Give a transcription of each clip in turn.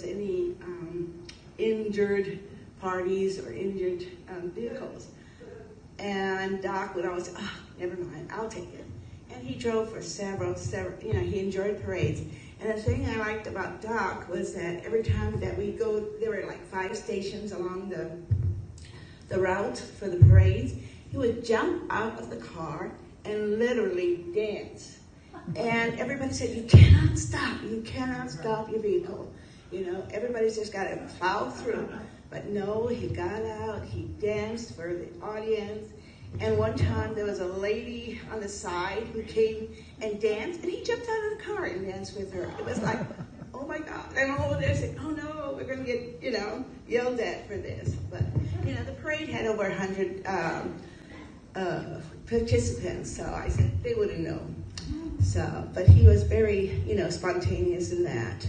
Any injured parties or injured vehicles. And Doc would always say, oh, never mind, I'll take it. And he drove for several, he enjoyed parades. And the thing I liked about Doc was that every time that we go, there were like 5 stations along the route for the parades, he would jump out of the car and literally dance. And everybody said, you cannot stop your vehicle. You know, everybody's just got to plow through. But no, he got out, he danced for the audience. And one time there was a lady on the side who came and danced, and he jumped out of the car and danced with her. It was like, oh my God. And I'm over there saying, oh no, we're going to get, yelled at for this. But, the parade had over 100 participants, so I said they wouldn't know. So, but he was very, spontaneous in that.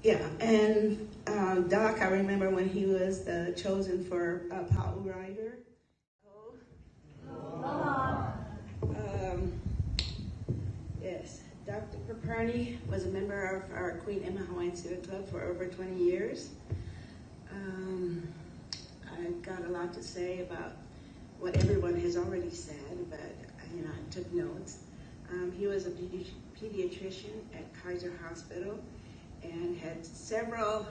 Yeah, and Doc, I remember when he was chosen for Pau Rider. Yes, Dr. Paperny was a member of our Queen Emma Hawaiian Civic Club for over 20 years. I've got a lot to say about what everyone has already said, but I took notes. He was a pediatrician at Kaiser Hospital and had several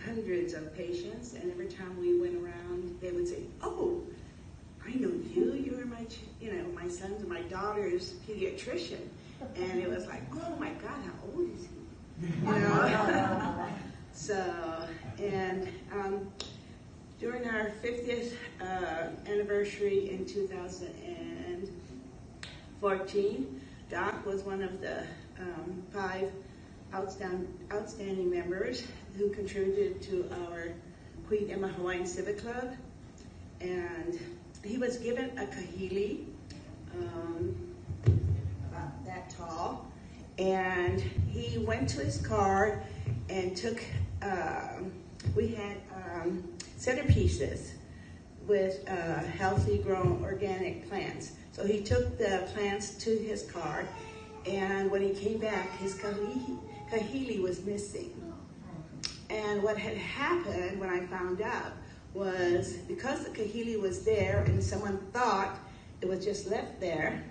hundreds of patients, and every time we went around, they would say, oh, I know you, you're my son's and my daughter's pediatrician. And it was like, oh my God, how old is he? So, and during our 50th anniversary in 2014, Doc was one of the 5 outstanding members who contributed to our Queen Emma Hawaiian Civic Club. And he was given a kahili, about that tall, and he went to his car and took, we had centerpieces with healthy grown organic plants. So he took the plants to his car, and when he came back, his kahili was missing. And what had happened when I found out was because the kahili was there and someone thought it was just left there,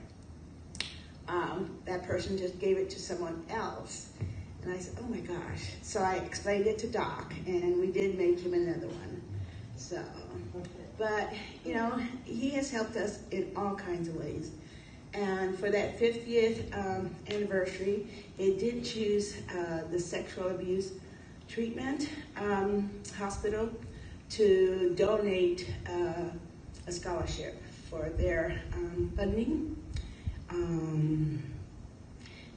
that person just gave it to someone else. And I said, oh my gosh. So I explained it to Doc, and we did make him another one. So, but, he has helped us in all kinds of ways. And for that 50th anniversary, they did choose the sexual abuse treatment hospital to donate a scholarship for their funding.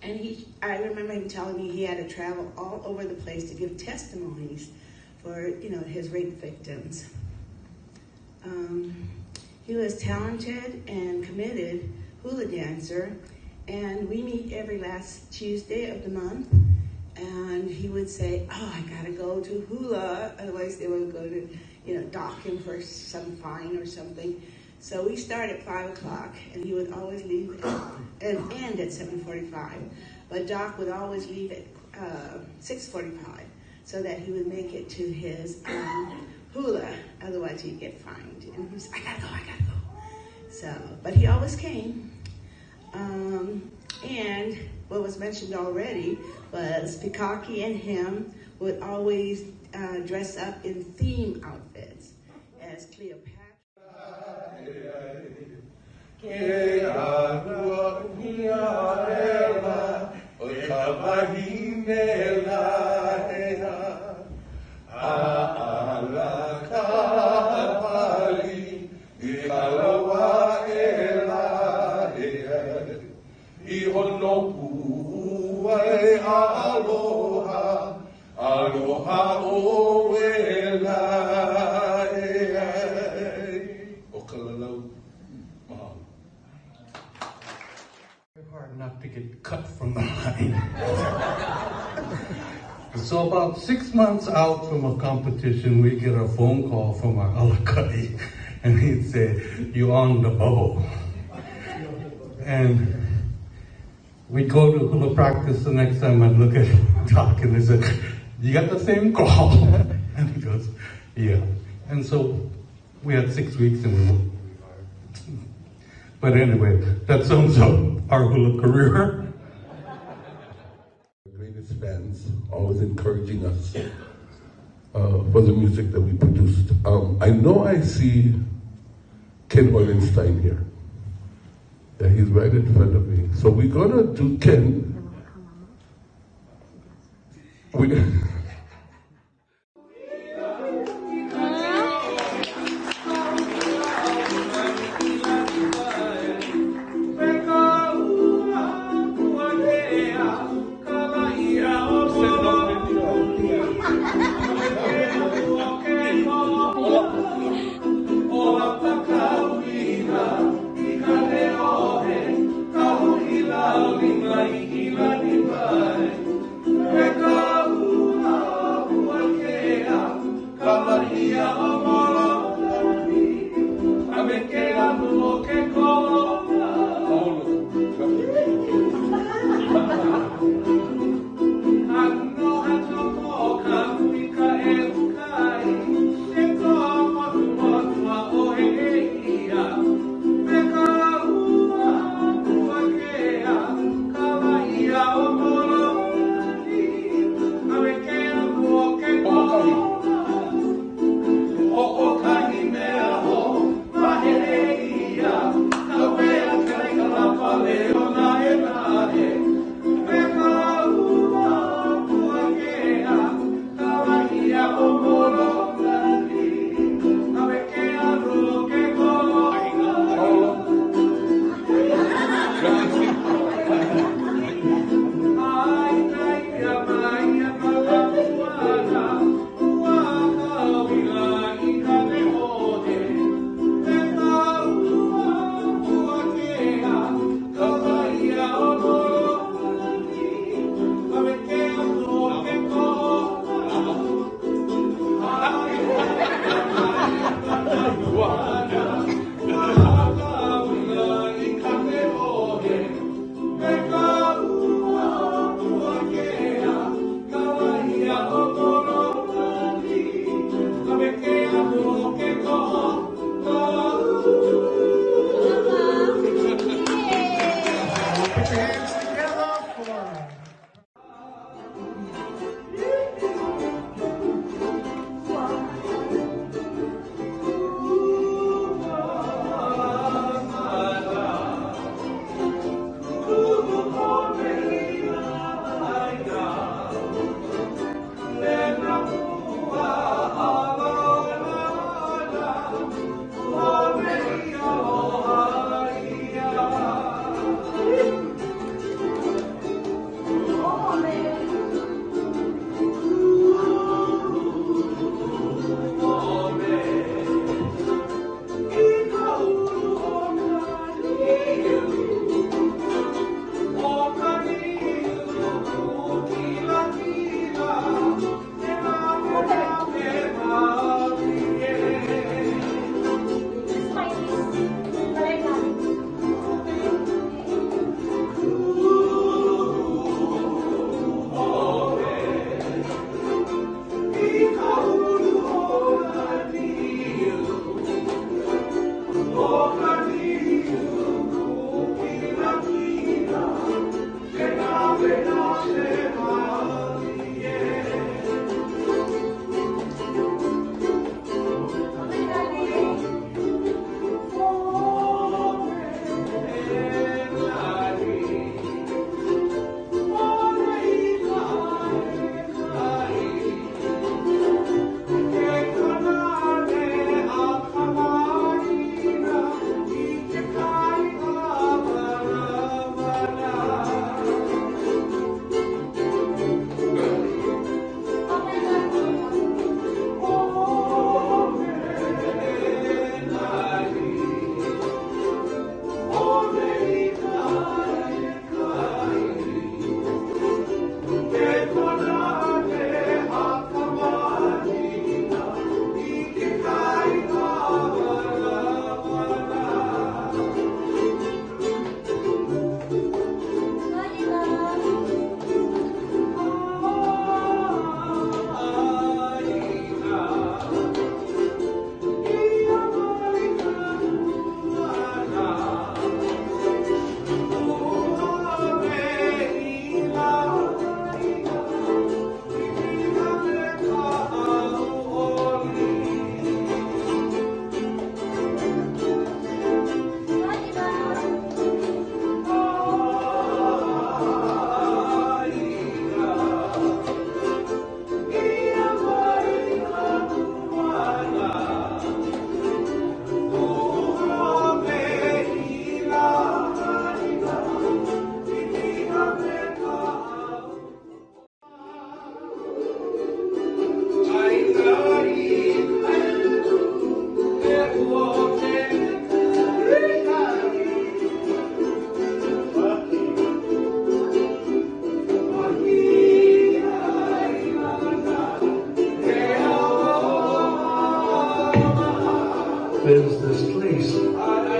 And I remember him telling me he had to travel all over the place to give testimonies for, his rape victims. He was talented and committed hula dancer, and we meet every last Tuesday of the month. And he would say, oh, I gotta go to hula, otherwise they would go to, dock him for some fine or something. So we start at 5 o'clock, and he would always leave and end at 7:45. But Doc would always leave at 6:45 so that he would make it to his hula, otherwise he'd get fined. And he was, I gotta go. So, but he always came. And what was mentioned already was Pikaki and him would always dress up in theme outfits as Cleopatra. Aloha o wela o kalalau mahalo. Very hard not to get cut from the line. So about 6 months out from a competition, we get a phone call from our alakali, and he'd say, "You on the bubble?" And we'd go to hula practice the next time. I'd look at Doc and I said, "You got the same call?" And he goes, "Yeah." And so we had 6 weeks and we moved. But anyway, that sums up our hula career. Greatest fans, always encouraging us for the music that we produced. I know I see Ken Eulenstein here. Yeah, he's right in front of me. So we're gonna do Ken.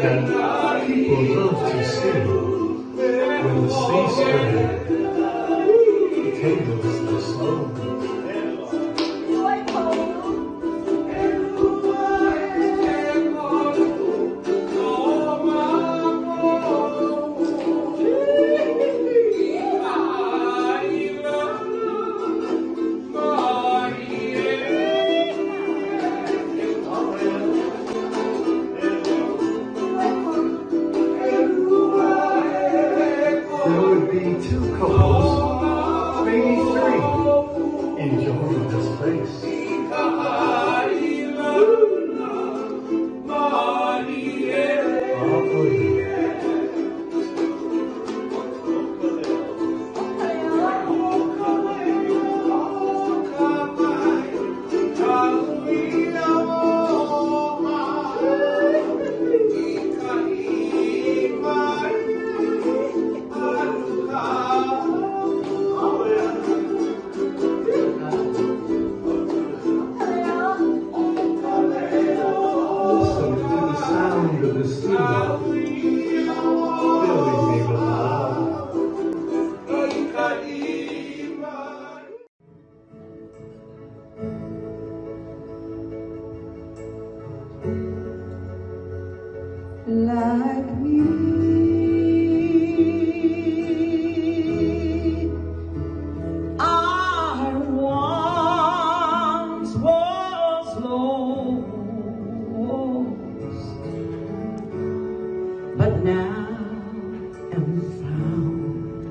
And people love to sing when the sea spread. The tables are slow. There would be two couples, maybe three, enjoying this place. Oh, yeah. Listen to the sound of the sea, filling me with love. Like me, I once was lost, but now am found.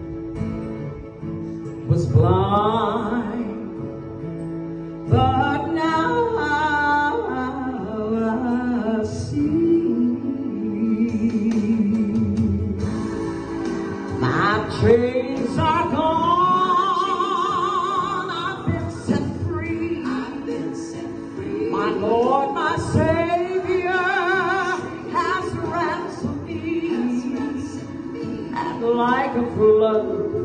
Was blind, but now I see. My chains are gone, I've been set free. My Lord, my Savior has ransomed me. And like a flood,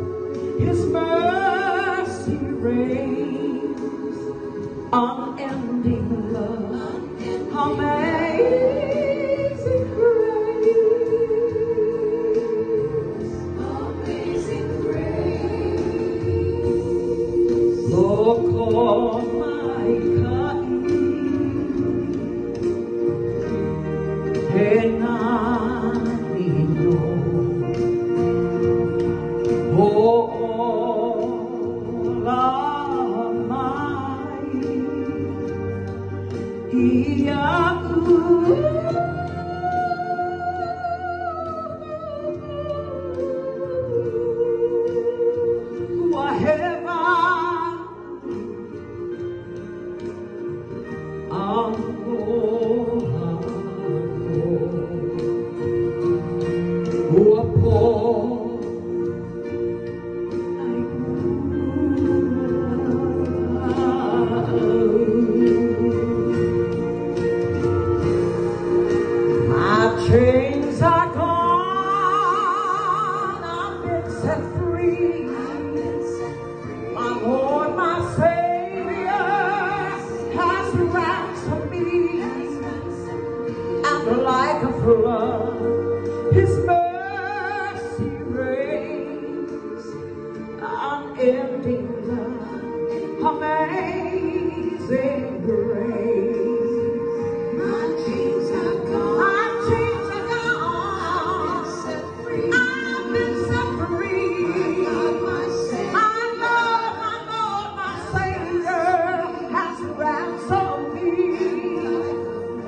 His mercy reigns, unending love, amazing grace. Look on my cotton, and I know, all of chains are gone, I've been set free. My Lord, my Savior has ransomed me. And like a flood, His mercy reigns, unending love, amazing grace. My chains are gone. My chains are gone. I've been set free. My Lord, my Savior has ransomed me.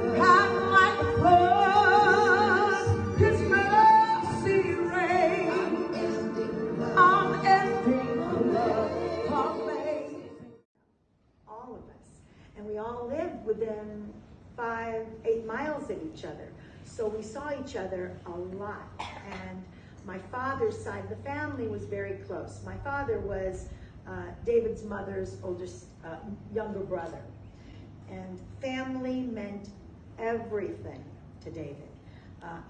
And like a flood, His mercy reigns, unending love, amazing. All of us. And we all lived within 5-8 miles of each other. So we saw each other a lot. And my father's side of the family was very close. My father was David's mother's oldest, younger brother. And family meant everything to David.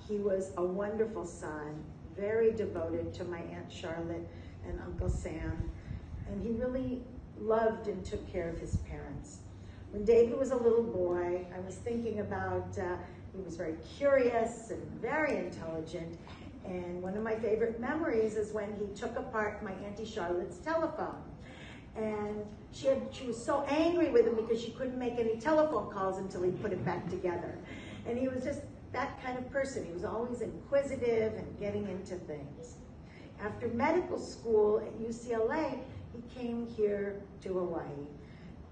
He was a wonderful son, very devoted to my Aunt Charlotte and Uncle Sam. And he really loved and took care of his parents. When David was a little boy, I was thinking about He was very curious and very intelligent. And one of my favorite memories is when he took apart my Auntie Charlotte's telephone. And she was so angry with him because she couldn't make any telephone calls until he put it back together. And he was just that kind of person. He was always inquisitive and getting into things. After medical school at UCLA, he came here to Hawaii.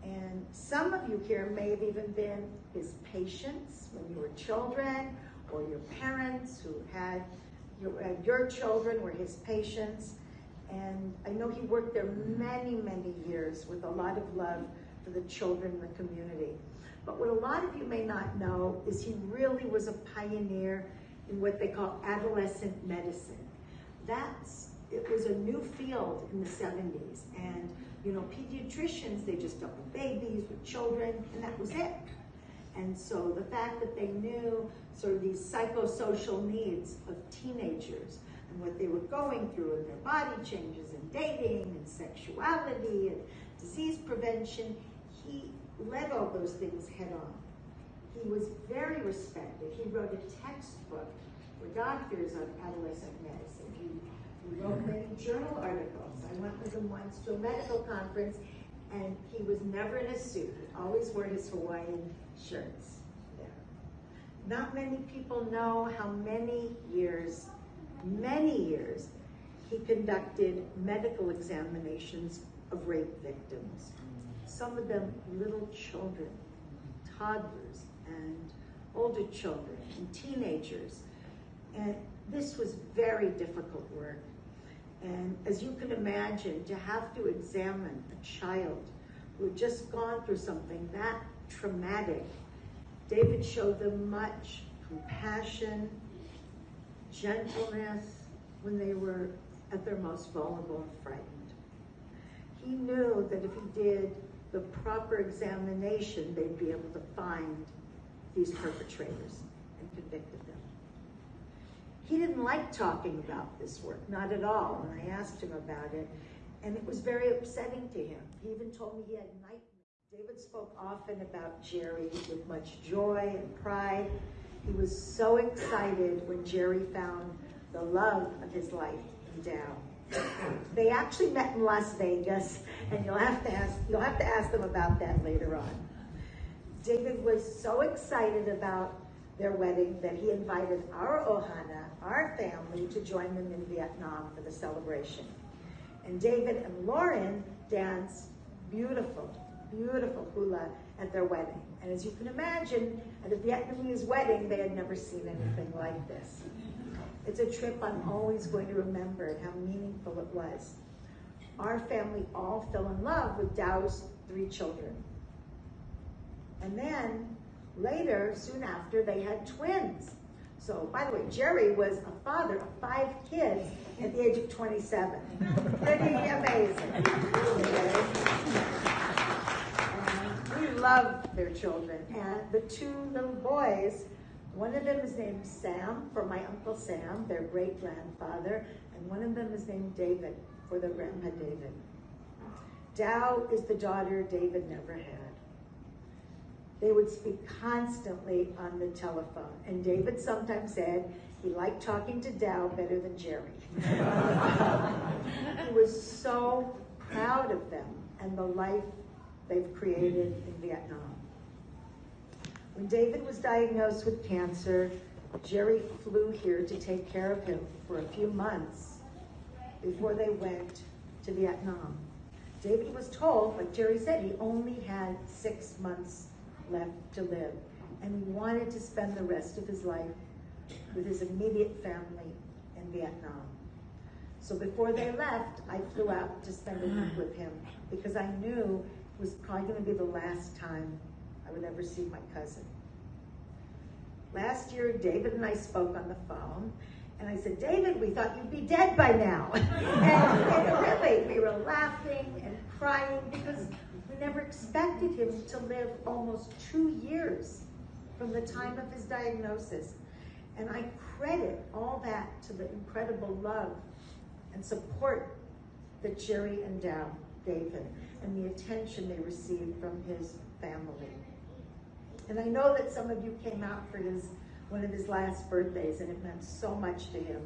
And some of you here may have even been his patients when you were children, or your parents who had your children were his patients. And I know he worked there many, many years with a lot of love for the children in the community. But what a lot of you may not know is he really was a pioneer in what they call adolescent medicine. It was a new field in the 70s. And, you know, pediatricians, they just dealt with babies, with children, and that was it. And so the fact that they knew sort of these psychosocial needs of teenagers and what they were going through and their body changes and dating and sexuality and disease prevention, he led all those things head on. He was very respected. He wrote a textbook for doctors on adolescent medicine. He wrote many journal articles. I went with him once to a medical conference, and he was never in a suit. He always wore his Hawaiian shirts there. Not many people know how many years, he conducted medical examinations of rape victims. Some of them little children, toddlers, and older children, and teenagers. And this was very difficult work. And as you can imagine, to have to examine a child who had just gone through something that traumatic, David showed them much compassion, gentleness when they were at their most vulnerable and frightened. He knew that if he did the proper examination, they'd be able to find these perpetrators and convicted them. He didn't like talking about this work, not at all, when I asked him about it, and it was very upsetting to him. He even told me he had nightmares. David spoke often about Jerry with much joy and pride. He was so excited when Jerry found the love of his life in Dow. They actually met in Las Vegas, and you'll have to ask them about that later on. David was so excited about their wedding that he invited our ohana, our family, to join them in Vietnam for the celebration. And David and Lauren danced beautiful, beautiful hula at their wedding. And as you can imagine, at a Vietnamese wedding, they had never seen anything like this. It's a trip I'm always going to remember and how meaningful it was. Our family all fell in love with Dow's 3 children. And then later, soon after, they had twins. So, by the way, Jerry was a father of 5 kids at the age of 27. Pretty amazing. And we loved their children. And the 2 little boys, one of them is named Sam, for my Uncle Sam, their great-grandfather, and one of them is named David, for their grandpa David. Dow is the daughter David never had. They would speak constantly on the telephone. And David sometimes said he liked talking to Dow better than Jerry. He was so proud of them and the life they've created in Vietnam. When David was diagnosed with cancer, Jerry flew here to take care of him for a few months before they went to Vietnam. David was told, like Jerry said, he only had 6 months left to live, and he wanted to spend the rest of his life with his immediate family in Vietnam. So before they left, I flew out to spend a week with him because I knew it was probably going to be the last time I would ever see my cousin. Last year, David and I spoke on the phone, and I said, David, we thought you'd be dead by now. and really, we were laughing and crying because we never expected him to live almost 2 years from the time of his diagnosis. And I credit all that to the incredible love and support that Jerry and Dow gave him and the attention they received from his family. And I know that some of you came out for his one of his last birthdays, and it meant so much to him.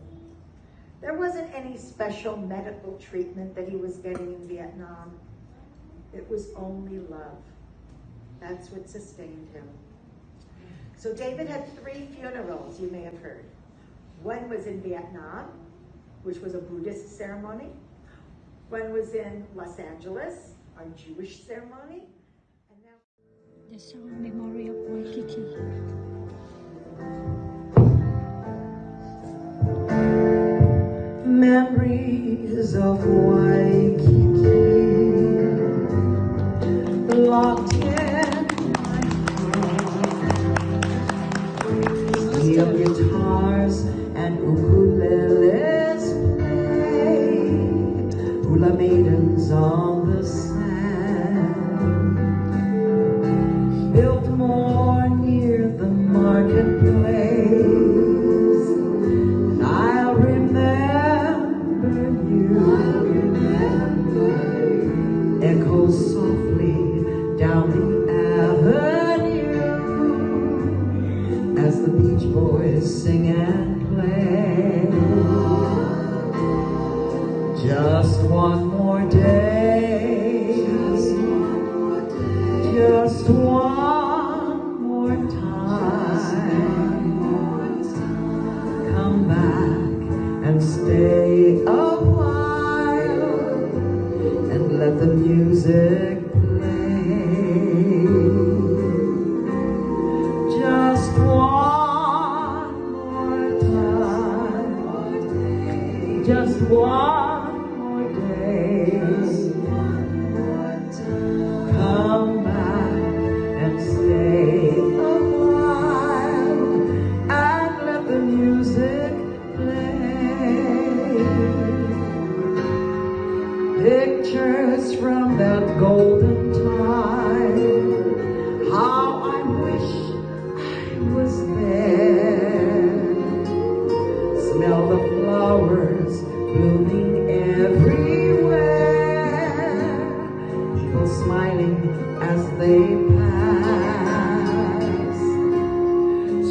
There wasn't any special medical treatment that he was getting in Vietnam. It was only love. That's what sustained him. So David had 3 funerals, you may have heard. One was in Vietnam, which was a Buddhist ceremony. One was in Los Angeles, a Jewish ceremony. And now the song Memory of Waikiki. Memories of Waikiki locked in my heart. Steel guitars and ukuleles play, hula maidens on the sand, built more near the marketplace. I'll remember you. Echoes softly down the avenue as the Beach Boys sing and play. Just one more day. Just one more time. Come back and stay a while and let the music play. Just one more time. Just one more day. Come back and stay a while and let the music play. Pictures from that golden time. How I wish I was there. Smell the flowers blooming everywhere. People smiling as they pass.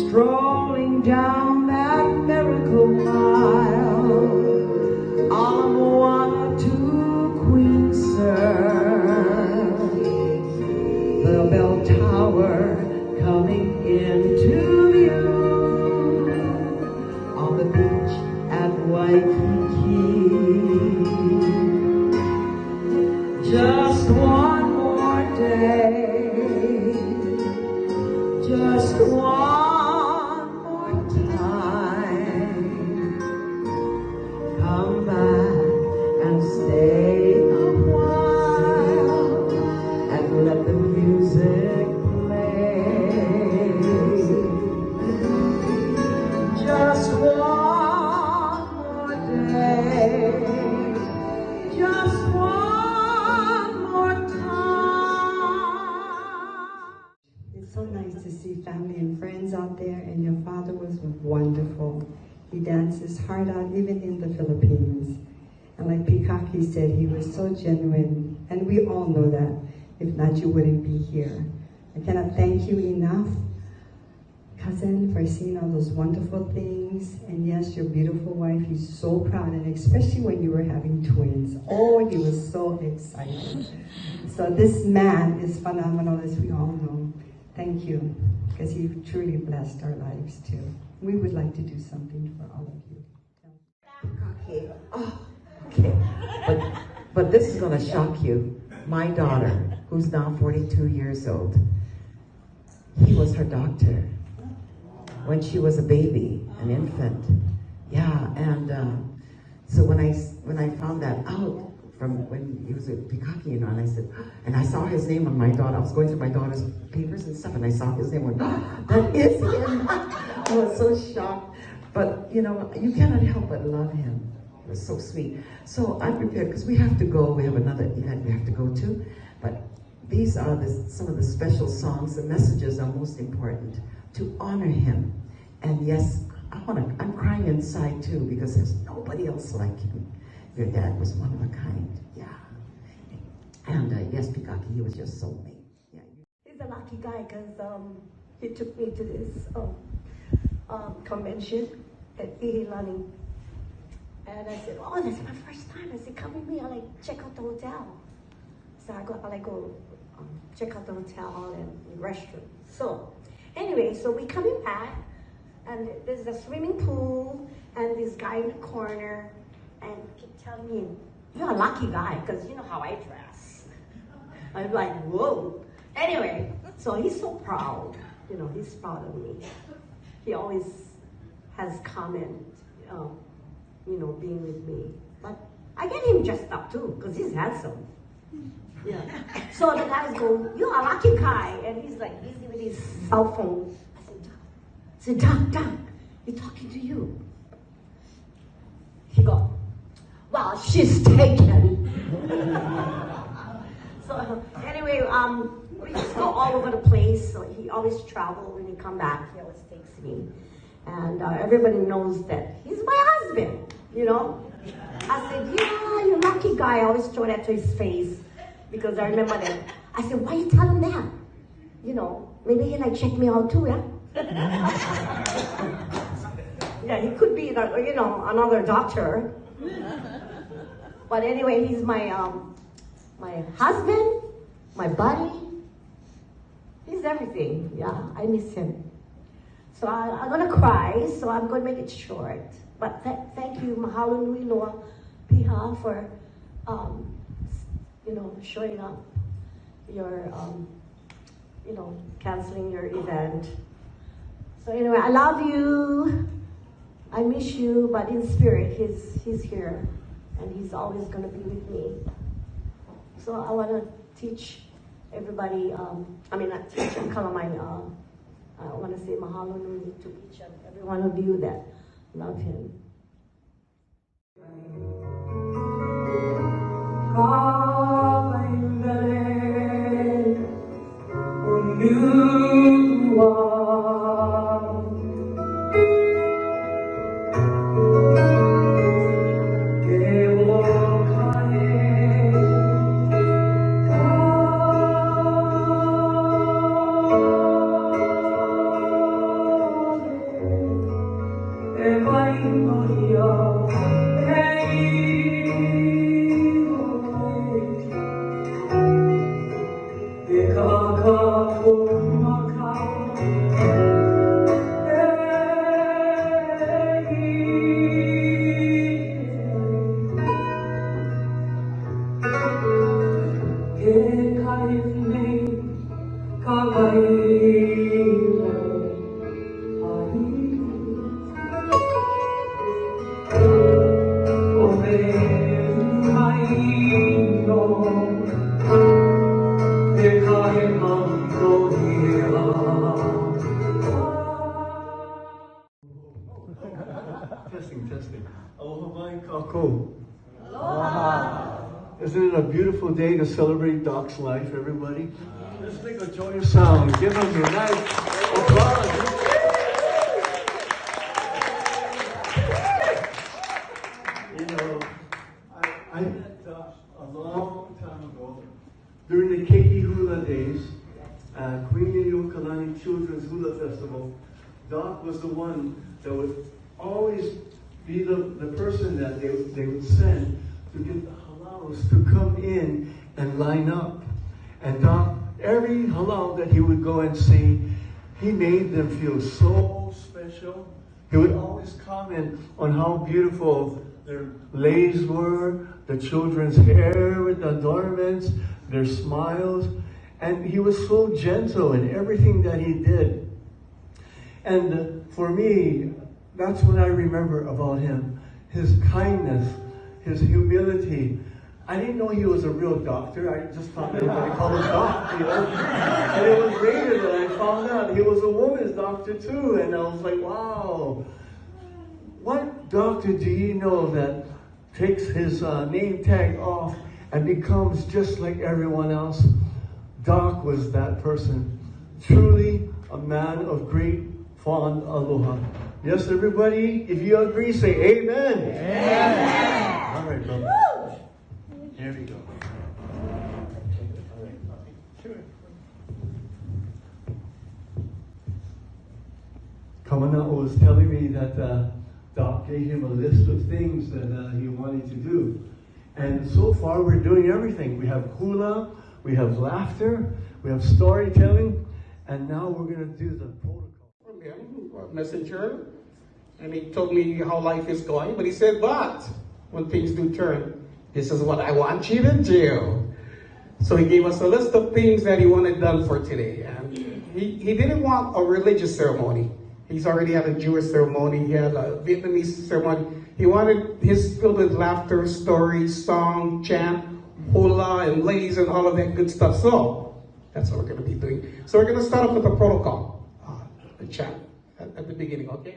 Strolling down that miracle mile. On Moana to Queen Sir. The bell tower coming into view on the beach at Waikiki. Just one more day. Just one more time. Come back and stay a while and let the music play. Just one more day. Just one more time. It's so nice to see family and friends out there, and your father was wonderful. He danced his heart out even in the Philippines. And like Pikaki said, he was so genuine, and we all know that. If not, you wouldn't be here. I cannot thank you enough, cousin, for seeing all those wonderful things. And yes, your beautiful wife, he's so proud, and especially when you were having twins. Oh, he was so excited. So this man is phenomenal, as we all know. Thank you, because he truly blessed our lives too. We would like to do something for all of you. Okay. Oh, okay. But this is going to shock you. My daughter, who's now 42 years old, he was her doctor when she was a baby, an infant. Yeah, and so when I found that out from when he was at Pikaki, you know, and I said, and I saw his name on my daughter. I was going through my daughter's papers and stuff, and I saw his name. I went, oh, that is him. I was so shocked. But, you know, you cannot help but love him. It was so sweet. So I'm prepared, because we have to go. We have another event we have to go to. But these are some of the special songs. The messages are most important to honor him. And yes, I'm crying inside too, because there's nobody else like him. Your dad was one of a kind. Yeah. And yes, Pikaki, he was just soulmate. Yeah. He's a lucky guy, because he took me to this convention at Ihilani. And I said, oh, that's my first time. I said, come with me. I like check out the hotel. So I go check out the hotel and the restroom. So anyway, so we coming back, and there's a swimming pool, and this guy in the corner, and keep telling me, you're a lucky guy, because you know how I dress. I'm like, whoa. Anyway, so he's so proud. You know, he's proud of me. He always has comment, you know, being with me. But I get him dressed up too, because he's handsome. Yeah. So the guys go, you're a lucky guy. And he's like busy with his cell phone. I said, Doc, he's talking to you. He go, well, she's taken. So anyway, we just go all over the place. So he always travels. When he come back, he always takes me. And everybody knows that he's my husband, you know. I said, yeah, you're a lucky guy. I always throw that to his face because I remember that. I said, why you tell him that? You know, maybe he like check me out too, yeah? Yeah, he could be, you know, another doctor. But anyway, he's my my husband, my buddy. He's everything. Yeah, I miss him. So I'm gonna cry. So I'm gonna make it short. But thank you, mahalo nui loa, Piha, for you know, showing up. Your you know, canceling your event. So anyway, I love you. I miss you, but in spirit, he's here, and he's always gonna be with me. So I wanna teach everybody. I mean, not teach Kalamai. I wanna say mahalo nui to each and every one of you that love him. Testing. Aloha mai kako. Aloha. Isn't it a beautiful day to celebrate Doc's life, everybody? Let's make a joyous sound. Give him a nice applause. You know, I met Doc a long time ago during the Keiki Hula days at Queen Yokalani Children's Hula Festival. Doc was the one that would always be the person that they would send to get the halaus to come in and line up. And Doc, every halal that he would go and see, he made them feel so special. He would always comment on how beautiful their leis were, the children's hair with the adornments, their smiles. And he was so gentle in everything that he did. And for me, that's what I remember about him. His kindness, his humility. I didn't know he was a real doctor. I just thought everybody called him doc, you know. And it was later that I found out he was a woman's doctor too. And I was like, wow. What doctor do you know that takes his name tag off and becomes just like everyone else? Doc was that person. Truly a man of great fond aloha. Yes, everybody, if you agree, say amen. Amen. All right, brother. Here we go. All right. Sure. Come Kamana was telling me that Doc gave him a list of things that he wanted to do. And so far we're doing everything. We have hula, we have laughter, we have storytelling, and now we're going to do the protocol. From him, a messenger, and he told me how life is going, but he said, but when things do turn, this is what I want you to do. So he gave us a list of things that he wanted done for today. And he didn't want a religious ceremony. He's already had a Jewish ceremony. He had a Vietnamese ceremony. He wanted his filled with laughter, stories, song, chant, hula, and ladies, and all of that good stuff. So that's what we're going to be doing. So we're going to start off with the protocol, the chant at the beginning, okay?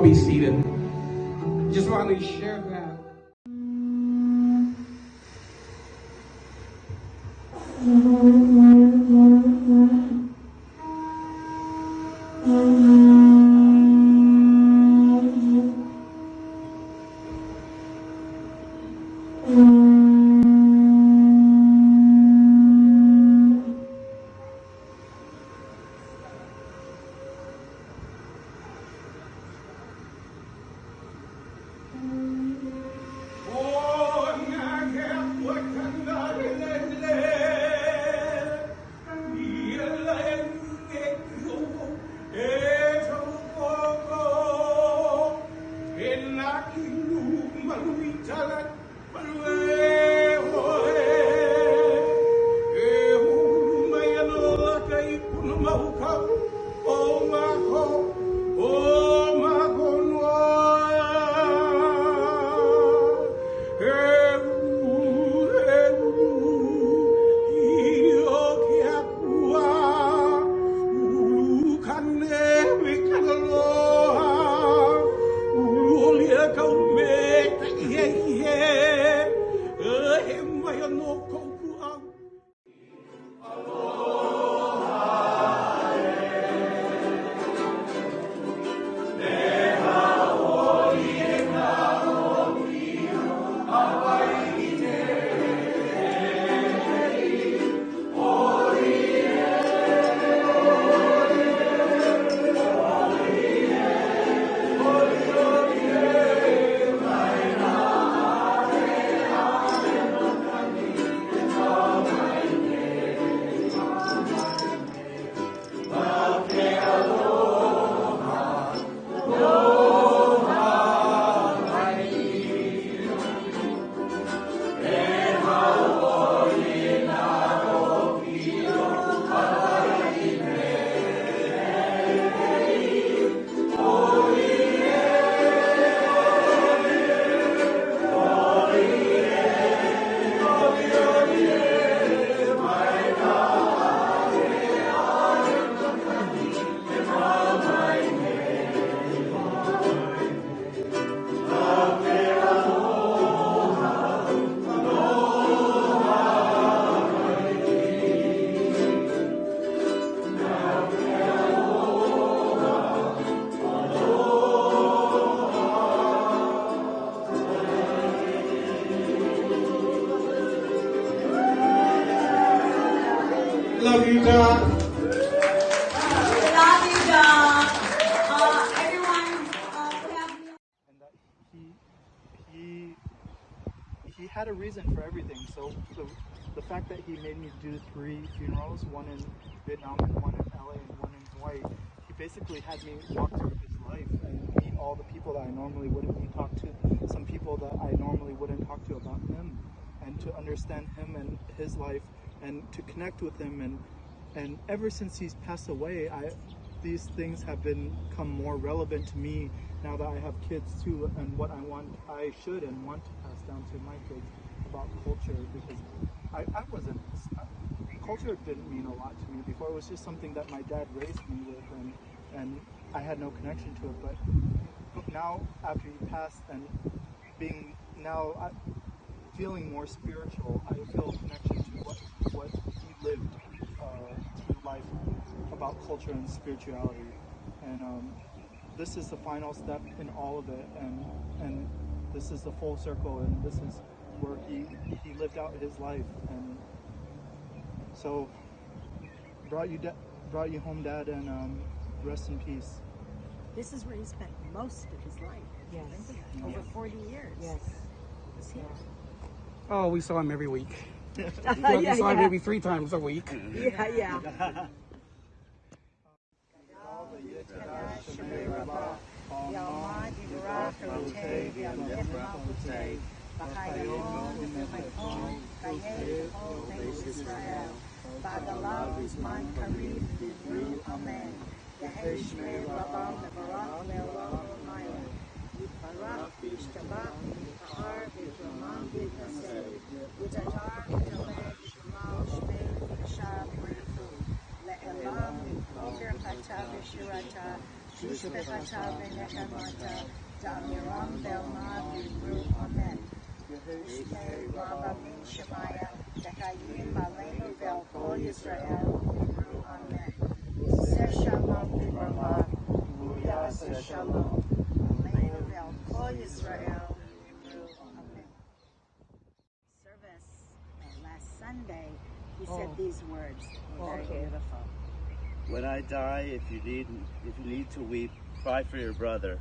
Be seated. Just want to share that. Hey! Love you, Doc. Love you, Doc. Everyone, And that he had a reason for everything. So the fact that he made me do 3 funerals, one in Vietnam and one in LA and one in Hawaii, he basically had me walk through his life and meet all the people that I normally wouldn't meet, talk to some people that I normally wouldn't talk to about him, and to understand him and his life and to connect with him. And ever since he's passed away, these things have become more relevant to me now that I have kids too, and what I should and want to pass down to my kids about culture, because culture didn't mean a lot to me before. It was just something that my dad raised me with, and I had no connection to it. But now, after he passed, and feeling more spiritual, I feel a connection to what he lived through life about culture and spirituality. And this is the final step in all of it, and this is the full circle, and this is where he lived out his life. And so brought you home, Dad, and rest in peace. This is where he spent most of his life. Yes. Over 40 years. Yes. Was here. Oh, we saw him every week. We saw him maybe 3 times a week. Yeah. Last Sunday, he said these words. Very beautiful. When I die, if you need to weep, cry for your brother,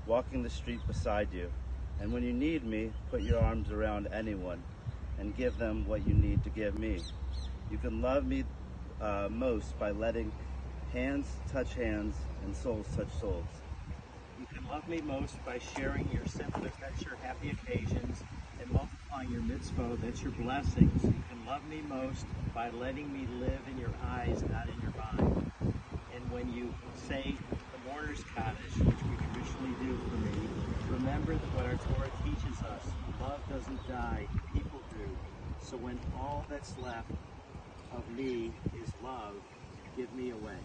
walking the street beside you. And when you need me, put your arms around anyone and give them what you need to give me. You can love me most by letting hands touch hands and souls touch souls. You can love me most by sharing your simplest, that's your happy occasions, and multiplying your mitzvah, that's your blessings. You can love me most by letting me live in your eyes, not in your mind. And when you say the mourner's kaddish, which we traditionally do for me, remember that what our Torah teaches us, love doesn't die, people do. So when all that's left of me is love, give me away.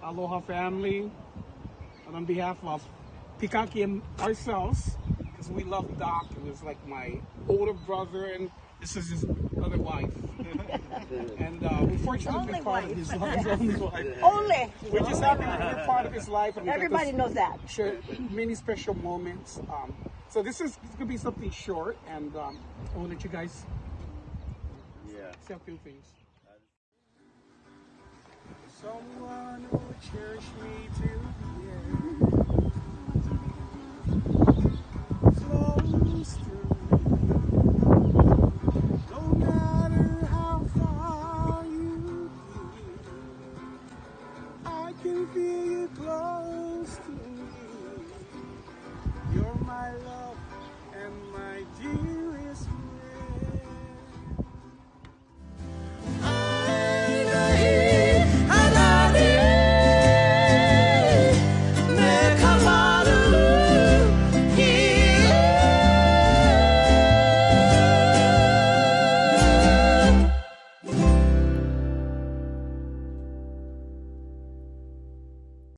Aloha family, and on behalf of Pikaki and ourselves, because we love Doc, and it's like my older brother, and this is his other wife. And we're fortunate to be part of his life. Only wife. Only. We're just happy to be part of his life. And Everybody knows that. Share many special moments. So this is going to be something short, and I will let you guys say a few things. Someone who cherished me to the end, close to me, no matter how far you get, I can feel you close to me. You're my